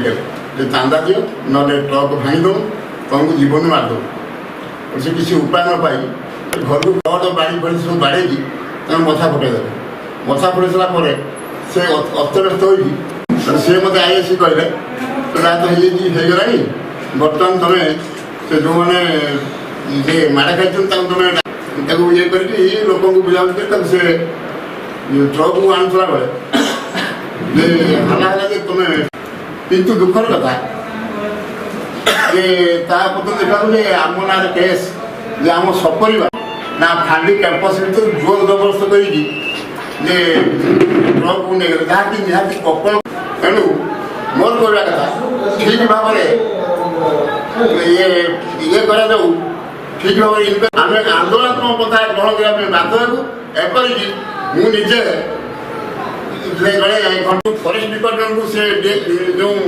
चांदा दियो ना ट्रक भांगी दो तुमको जीवन मारद से किसी उपाय न पाई घर को कट बाड़ी फड़ी सब बाड़े मथा फटईदे मथा फटई सारापर से अस्तव्यस्त हो सी मत आई आसी कहले रात होगला बर्तमान तुम से जो मैंने माड़ खाई तुम ये कर लोक बुझाबुझ कर से ट्रक को आणुला बेले हाला तुम किंतु दुखर कथा देखा आम ना केस जे आम सपरिवार ना फांडी कैंपस भर जोर जबरदस्त कर ट्रक को नहीं जहाँकि निहाती कपल तेणु मोर कहवा कथा ठीक भाव ये करा ठीक भाव आम आंदोलनात्मक पथा ग्रहण करने बाध्य हूँ एपरिक मुझे जड़े फरेस्ट डिपार्टमेंट को से जो